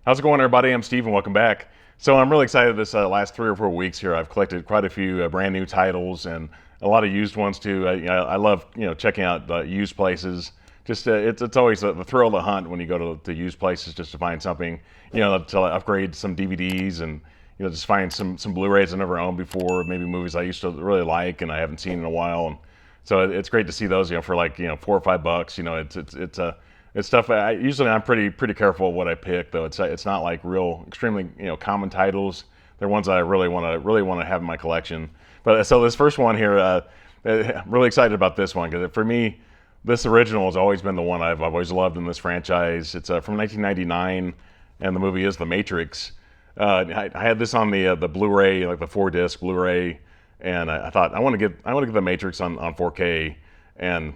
How's it going, everybody? I'm Steve, and welcome back. So I'm really excited this last 3 or 4 weeks here. I've collected quite a few brand new titles and a lot of used ones too. I love checking out used places. Just it's always the thrill of the hunt when you go to used places just to find something, to upgrade some DVDs and just find some Blu-rays I never owned before, maybe movies I used to really like and I haven't seen in a while. And so it's great to see those for like $4 or $5. It's stuff. Usually I'm pretty careful what I pick, though. It's not like real extremely common titles. They're ones that I really want to have in my collection. But so this first one here, I'm really excited about this one because for me, this original has always been the one I've always loved in this franchise. It's from 1999, and the movie is The Matrix. I had this on the Blu-ray, like the 4-disc Blu-ray, and I thought I want to get The Matrix on 4K. And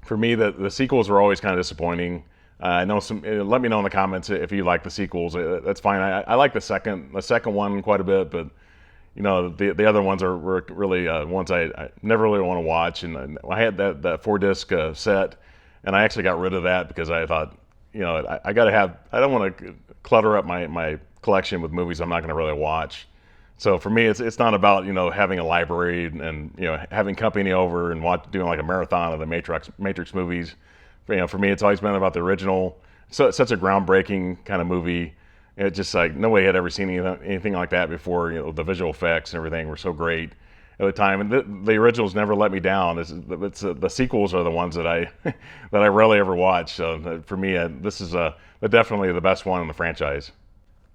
for me, the sequels were always kind of disappointing. I know some. Let me know in the comments if you like the sequels. That's fine. I like the second one quite a bit, but the other ones were really ones I never really want to watch. And I had that 4-disc set, and I actually got rid of that because I thought, I got to have. I don't want to clutter up my collection with movies I'm not going to really watch. So for me, it's not about having a library and having company over and doing like a marathon of the Matrix movies. For me, it's always been about the original. So it's such a groundbreaking kind of movie. It just like nobody had ever seen anything like that before. The visual effects and everything were so great at the time, and the originals never let me down. It's the sequels are the ones that I that I rarely ever watch. So for me, this is definitely the best one in the franchise.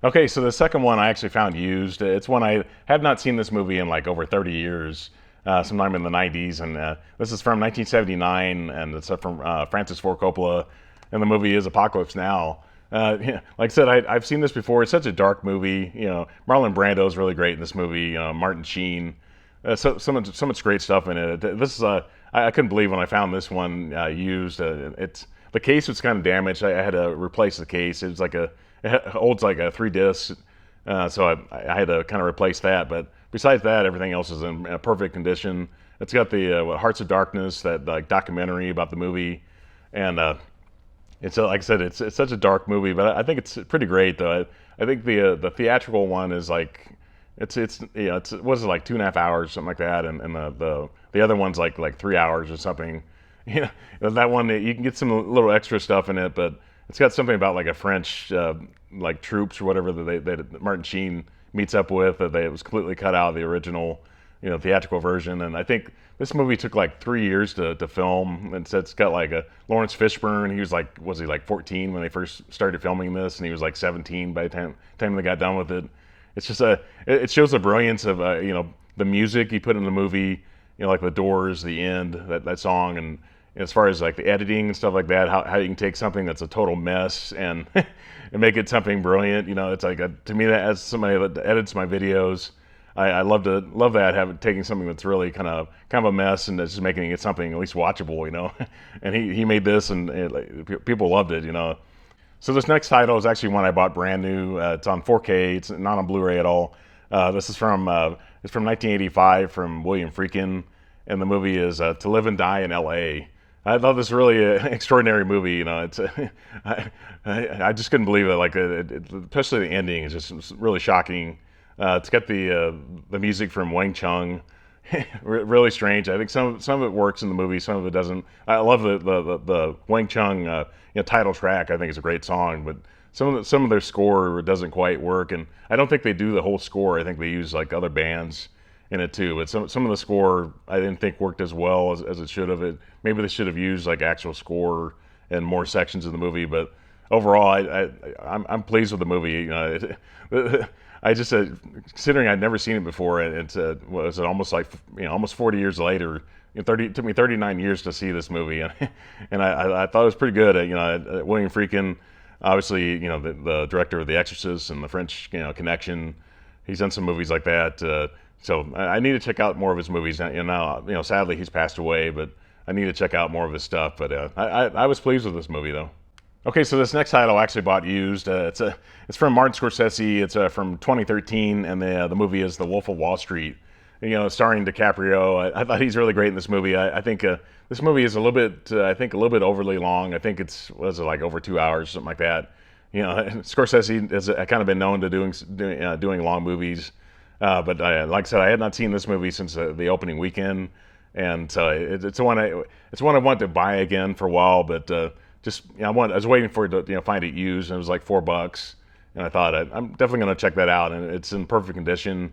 Okay, so the second one I actually found used. It's one I have not seen this movie in like over 30 years, sometime in the 90s, and this is from 1979, and it's from Francis Ford Coppola, and the movie is Apocalypse Now. Like I said, I've seen this before. It's such a dark movie. Marlon Brando is really great in this movie. Martin Sheen, so much great stuff in it. This is I couldn't believe when I found this one used. The case was kind of damaged. I had to replace the case. It holds like a 3 discs, so I had to kind of replace that. But besides that, everything else is in perfect condition. It's got the Hearts of Darkness, that like documentary about the movie, and it's like I said, it's such a dark movie, but I think it's pretty great though. I think the theatrical one is like it's was it like 2.5 hours, something like that, and the other one's like 3 hours or something. That one you can get some little extra stuff in it, but it's got something about like a French like troops or whatever that Martin Sheen meets up with that it was completely cut out of the original theatrical version. And I think this movie took like 3 years to film. And so it's got like a Lawrence Fishburne. He was he like 14 when they first started filming this, and he was like 17 by the time they got done with it. It's just it shows the brilliance of the music he put in the movie. Like the Doors, the end, that song, and as far as like the editing and stuff like that, how you can take something that's a total mess and and make it something brilliant. It's like to me, that as somebody that edits my videos, I love that, taking something that's really kind of a mess and just making it something at least watchable. And he made this, and people loved it. So this next title is actually one I bought brand new. It's on 4K. It's not on Blu-ray at all. This is from 1985 from William Friedkin, and the movie is To Live and Die in L.A. I thought this was really an extraordinary movie. It's I just couldn't believe it. Like especially the ending is just really shocking. It's got the music from Wang Chung. Really strange. I think some of it works in the movie, some of it doesn't. I love the Wang Chung title track. I think it's a great song, but some of their score doesn't quite work, and I don't think they do the whole score. I think they use like other bands in it too. But some of the score I didn't think worked as well as it should have. Maybe they should have used like actual score in more sections of the movie. But overall, I'm pleased with the movie. I just considering I'd never seen it before, and it's was it almost like almost 40 years later. It took me 39 years to see this movie, and I thought it was pretty good. William Friedkin, obviously, the director of The Exorcist and The French Connection. He's done some movies like that. So I need to check out more of his movies. Now, sadly he's passed away, but I need to check out more of his stuff. But I was pleased with this movie though. Okay, so this next title I actually bought used. It's from Martin Scorsese. It's from 2013, and the movie is The Wolf of Wall Street. Starring DiCaprio. I thought he's really great in this movie. I think this movie is a little bit overly long. I think was it like over 2 hours, something like that. Scorsese has kind of been known to doing long movies, but like I said, I had not seen this movie since the opening weekend, and so it's one I want to buy again for a while, but I was waiting for it to find it used, and it was like $4, and I thought I'm definitely going to check that out, and it's in perfect condition.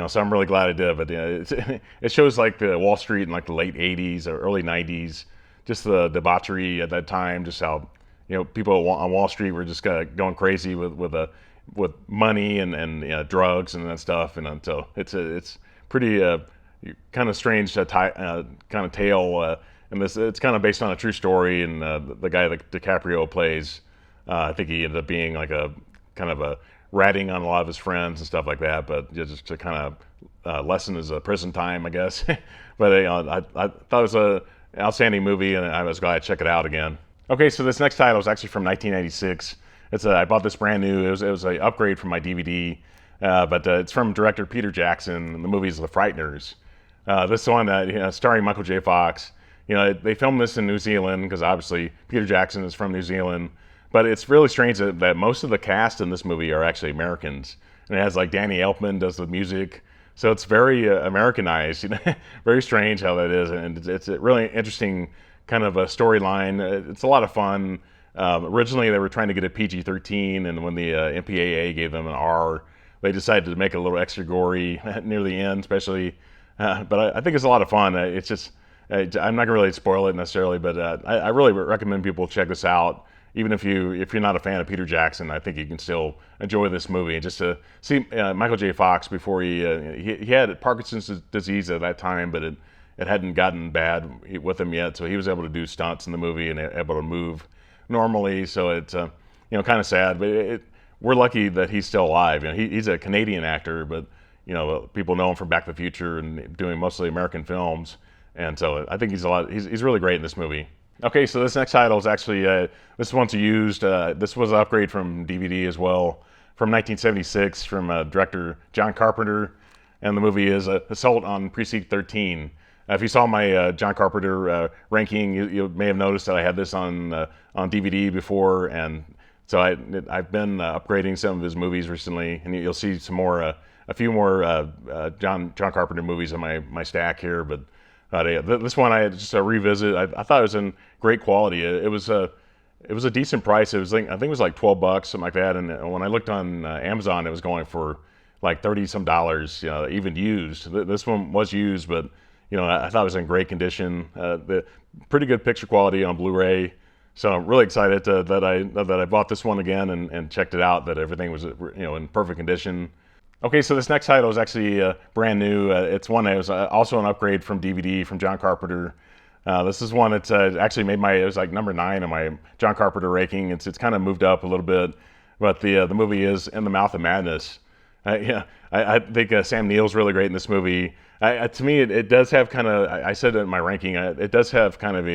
So I'm really glad I did. But it shows like the Wall Street in like the late '80s or early '90s, just the debauchery at that time, just how people on Wall Street were just going crazy with money and drugs and that stuff, and so it's pretty kind of strange kind of tale. And this it's kind of based on a true story, and the guy that DiCaprio plays, I think he ended up being like a kind of a ratting on a lot of his friends and stuff like that, but just to kind of lessen his prison time, I guess. But I thought it was a outstanding movie, and I was glad to check it out again. Okay, so this next title is actually from 1996. I bought this brand new. It was an upgrade from my DVD, but it's from director Peter Jackson, and the movie is The Frighteners. This one, starring Michael J. Fox. They filmed this in New Zealand because obviously Peter Jackson is from New Zealand. But it's really strange that most of the cast in this movie are actually Americans, and it has like Danny Elfman does the music, so it's very Americanized. Very strange how that is, and it's a really interesting kind of a storyline. It's a lot of fun. Originally, they were trying to get a PG-13, and when the MPAA gave them an R, they decided to make it a little extra gory near the end, especially. But I think it's a lot of fun. It's just I'm not gonna really spoil it necessarily, but I really recommend people check this out. Even if you're not a fan of Peter Jackson, I think you can still enjoy this movie. And just to see Michael J. Fox before he had Parkinson's disease at that time, but it hadn't gotten bad with him yet, so he was able to do stunts in the movie and able to move normally. So it's kind of sad, but we're lucky that he's still alive. He's a Canadian actor, but people know him from Back to the Future and doing mostly American films, and so I think he's really great in this movie. Okay, so this next title is actually, this one's used, this was an upgrade from DVD as well, from 1976 from director John Carpenter, and the movie is Assault on Precinct 13. If you saw my John Carpenter ranking, you may have noticed that I had this on DVD before, and so I've been upgrading some of his movies recently, and you'll see a few more John Carpenter movies in my stack here, but this one I had just a revisit. I thought it was in great quality. It was a decent price. It was I think it was like $12, something like that. And when I looked on Amazon, it was going for like $30 some, even used. This one was used, but I thought it was in great condition. The pretty good picture quality on Blu-ray. So I'm really excited that I bought this one again and checked it out. That everything was in perfect condition. Okay, so this next title is actually brand new. It's one that was also an upgrade from DVD from John Carpenter. This is one that's actually it was like number 9 on my John Carpenter ranking. It's kind of moved up a little bit, but the movie is In the Mouth of Madness. I think Sam Neill's really great in this movie. To me, it does have kind of, I said it in my ranking, it does have kind of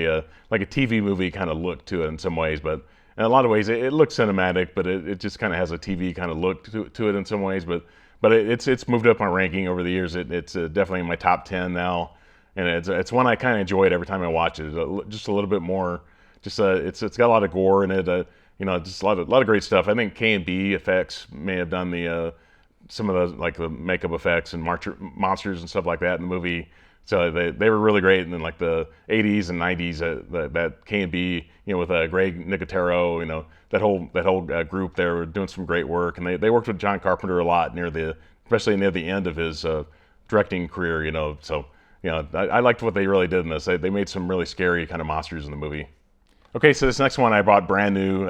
like a TV movie kind of look to it in some ways, but in a lot of ways it looks cinematic, but it just kind of has a TV kind of look to it in some ways, but it's moved up my ranking over the years. It's definitely in my top 10 now, and it's one I kind of enjoyed every time I watch it. Just a little bit more. It's got a lot of gore in it. Just a lot of great stuff. I think K&B Effects may have done some of the makeup effects and monsters and stuff like that in the movie. So they were really great. And then like the 80s and 90s, that K&B, with Greg Nicotero, that whole group there were doing some great work. And they worked with John Carpenter a lot especially near the end of his directing career. So I liked what they really did in this. They made some really scary kind of monsters in the movie. Okay, so this next one I bought brand new.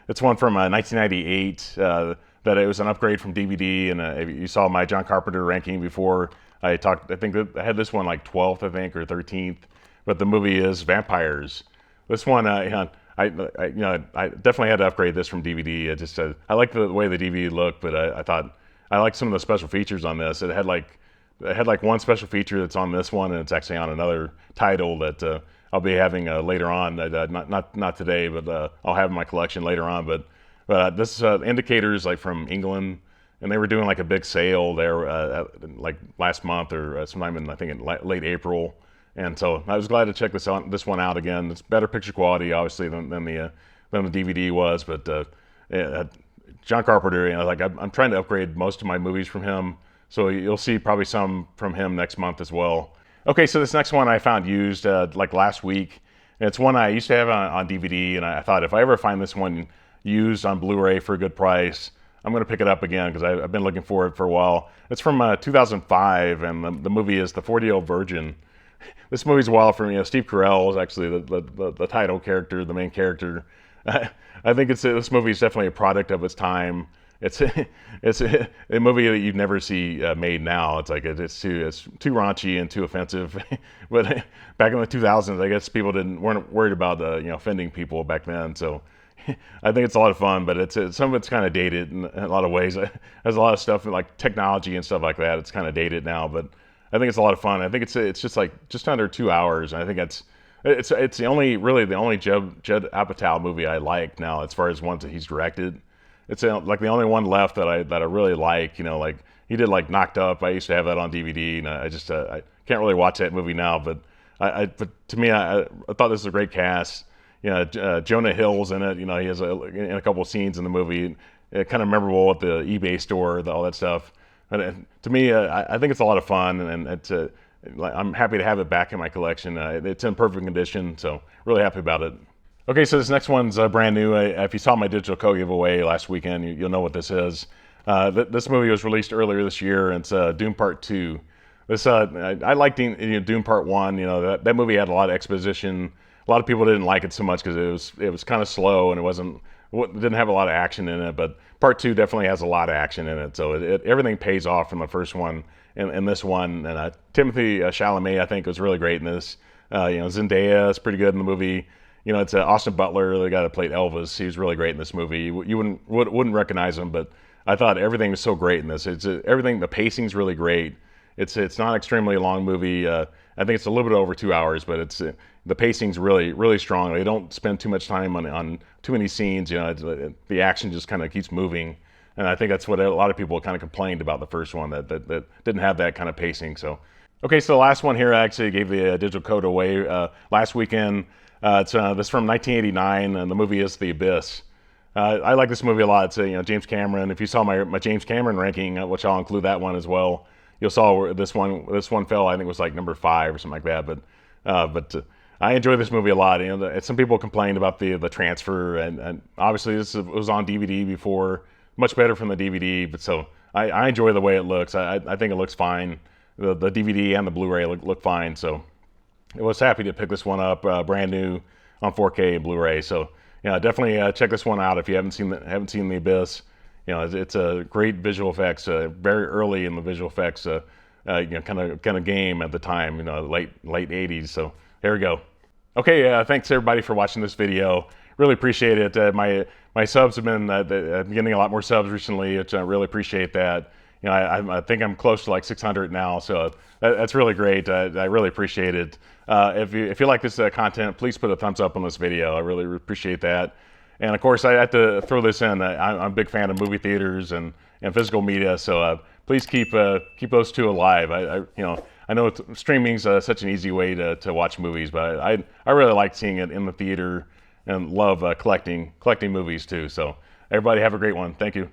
It's one from 1998. That it was an upgrade from DVD, and you saw my John Carpenter ranking before. I think that I had this one like 12th, I think, or 13th. But the movie is Vampires. This one, I definitely had to upgrade this from DVD. I like the way the DVD looked, but I thought I liked some of the special features on this. It had like one special feature that's on this one, and it's actually on another title that I'll be having later on. Not today, but I'll have in my collection later on. But this Indicators, like from England, and they were doing like a big sale there like last month or sometime in late April. And so I was glad to check this one out again. It's better picture quality, obviously, than the DVD was, but John Carpenter, like I'm trying to upgrade most of my movies from him, so you'll see probably some from him next month as well. Okay, so this next one I found used like last week. And it's one I used to have on DVD, and I thought if I ever find this one used on Blu-ray for a good price, I'm going to pick it up again because I've been looking for it for a while. It's from 2005, and the movie is The 40-Year-Old Virgin. This movie's wild for me. Steve Carell is actually the title character, the main character. I think this movie is definitely a product of its time. It's it's a movie that you'd never see made now. It's like it's too raunchy and too offensive. But back in the 2000s, I guess people weren't worried about offending people back then. So I think it's a lot of fun, but some of it's kind of dated in a lot of ways. There's a lot of stuff like technology and stuff like that. It's kind of dated now, but I think it's a lot of fun. I think it's just like just under 2 hours, and I think it's the only Judd Apatow movie I like now as far as ones that he's directed. It's like the only one left that I really like. Like he did like Knocked Up. I used to have that on DVD, and I can't really watch that movie now. But but to me, I thought this was a great cast. Jonah Hill's in it. He has in a couple of scenes in the movie. Kind of memorable at the eBay store, all that stuff. And to me, I think it's a lot of fun, and I'm happy to have it back in my collection. It's in perfect condition, so really happy about it. Okay, so this next one's brand new. If you saw my digital code giveaway last weekend, you'll know what this is. This movie was released earlier this year, and it's Dune Part 2. I liked Dune Part 1. That movie had a lot of exposition. A lot of people didn't like it so much because it was kind of slow and it didn't have a lot of action in it. But Part 2 definitely has a lot of action in it. So everything pays off from the first one and this one. And Timothée Chalamet, I think, was really great in this. Zendaya is pretty good in the movie. It's Austin Butler, the guy that played Elvis. He was really great in this movie. You wouldn't recognize him, but I thought everything was so great in this. Everything. The pacing's really great. It's not an extremely long movie. I think it's a little bit over 2 hours, but the pacing's really strong. They don't spend too much time on too many scenes. The action just kind of keeps moving, and I think that's what a lot of people kind of complained about the first one that didn't have that kind of pacing. So, okay, so the last one here, I actually gave the digital code away last weekend. It's this from 1989, and the movie is The Abyss. I like this movie a lot. It's James Cameron. If you saw my James Cameron ranking, which I'll include that one as well, you'll saw where this one fell. I think it was like number 5 or something like that. But I enjoy this movie a lot. Some people complained about the transfer, and obviously it was on DVD before, much better from the DVD. But so I enjoy the way it looks. I think it looks fine. The DVD and the Blu-ray look fine. So I was happy to pick this one up, brand new on 4K and Blu-ray. So definitely check this one out if you haven't seen The Abyss. It's a great visual effects, very early in the visual effects kind of game at the time, late 80s. So there we go. Okay, thanks everybody for watching this video. Really appreciate it. My subs have been getting a lot more subs recently, which I really appreciate that. I think I'm close to like 600 now, so that's really great. I really appreciate it. If you like this content, please put a thumbs up on this video. I really appreciate that. And of course, I have to throw this in. I'm a big fan of movie theaters and physical media, so please keep those two alive. I know streaming's such an easy way to watch movies, but I really like seeing it in the theater and love collecting movies too. So everybody have a great one. Thank you.